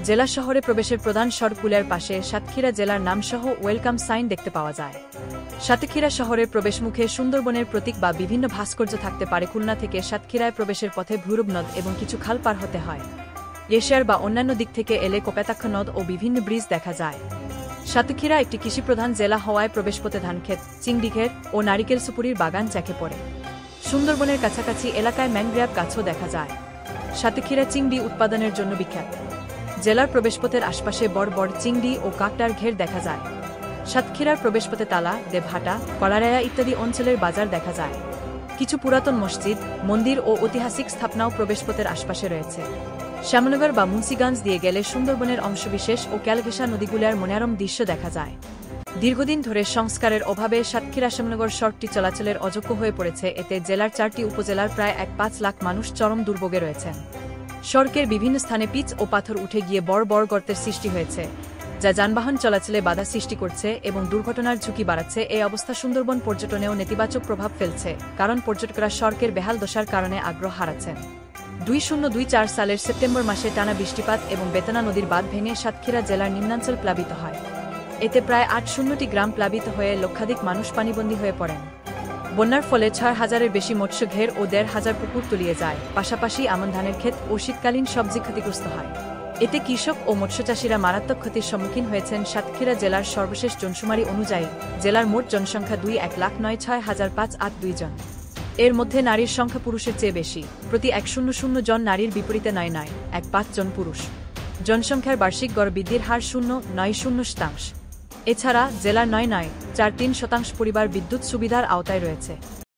জেলা শহরে প্রবেশের প্রধান সড়কগুলোর পাশে সাতক্ষীরা জেলার নামসহ ওয়েলকাম সাইন দেখতে পাওয়া যায়। সাতক্ষীরা শহরের প্রবেশমুখে সুন্দরবনের প্রতীক বা বিভিন্ন ভাস্কর্য থাকতে পারে। খুলনা থেকে সাতক্ষীরায় প্রবেশের পথে ভৈরব নদ এবং কিছু খাল পার হতে হয়। এশিয়ার বা অন্যান্য দিক থেকে এলে কপোতাক্ষ নদ ও বিভিন্ন ব্রিজ দেখা যায়। সাতক্ষীরা একটি কৃষিপ্রধান জেলা হওয়ায় প্রবেশপথে ধানক্ষেত, চিংড়িঘের ও নারিকেল সুপুরির বাগান চোখে পড়ে। সুন্দরবনের কাছাকাছি এলাকায় ম্যানগ্রোভ গাছও দেখা যায়। সাতক্ষীরা চিংড়ি উৎপাদনের জন্য বিখ্যাত। জেলার প্রবেশপথের আশপাশে বড় বড় চিংড়ি ও কাঁকড়ার ঘের দেখা যায়। সাতক্ষীরার প্রবেশপথে তালা, দেবহাটা, কলারায়া ইত্যাদি অঞ্চলের বাজার দেখা যায়। কিছু পুরাতন মসজিদ, মন্দির ও ঐতিহাসিক স্থাপনাও প্রবেশপথের আশপাশে রয়েছে। শ্যামনগর বা মুন্সিগঞ্জ দিয়ে গেলে সুন্দরবনের অংশবিশেষ ও ক্যালঘেঁষা নদীগুলোর মনোরম দৃশ্য দেখা যায়। দীর্ঘদিন ধরে সংস্কারের অভাবে সাতক্ষীরা শ্যামনগর সড়কটি চলাচলের অযোগ্য হয়ে পড়েছে। এতে জেলার 4টি উপজেলার প্রায় 1.5 লাখ মানুষ চরম দুর্ভোগে রয়েছেন। সড়কের বিভিন্ন স্থানে পিচ ও পাথর উঠে গিয়ে বড় বড় গর্তের সৃষ্টি হয়েছে, যা যানবাহন চলাচলে বাধা সৃষ্টি করছে এবং দুর্ঘটনার ঝুঁকি বাড়াচ্ছে। এই অবস্থা সুন্দরবন পর্যটনেও নেতিবাচক প্রভাব ফেলছে, কারণ পর্যটকরা সড়কের বেহাল দশার কারণে আগ্রহ হারাচ্ছেন। 2024 সালের সেপ্টেম্বর মাসে টানা বৃষ্টিপাত এবং বেতনা নদীর বাঁধ ভেঙে সাতক্ষীরা জেলার নিম্নাঞ্চল প্লাবিত হয়। এতে প্রায় 80টি গ্রাম প্লাবিত হয়ে লক্ষাধিক মানুষ পানিবন্দী হয়ে পড়েন। বন্যার ফলে 6,000-এর বেশি মৎস্য ঘের ও 1,500 পুকুর তলিয়ে যায়। পাশাপাশি আমন ধানের ক্ষেত ও শীতকালীন সবজি ক্ষতিগ্রস্ত হয়। এতে কৃষক ও মৎস্যচাষীরা মারাত্মক ক্ষতির সম্মুখীন হয়েছেন। সাতক্ষীরা জেলার সর্বশেষ জনশুমারি অনুযায়ী জেলার মোট জনসংখ্যা 2,1,09,6,582 জন। এর মধ্যে নারীর সংখ্যা পুরুষের চেয়ে বেশি, প্রতি 100 জন নারীর বিপরীতে 9,1,5 জন পুরুষ। জনসংখ্যার বার্ষিক গড় বৃদ্ধির হার 0.90%। এছাড়া জেলার 9,4,3% পরিবার বিদ্যুৎ সুবিধার আওতায় রয়েছে।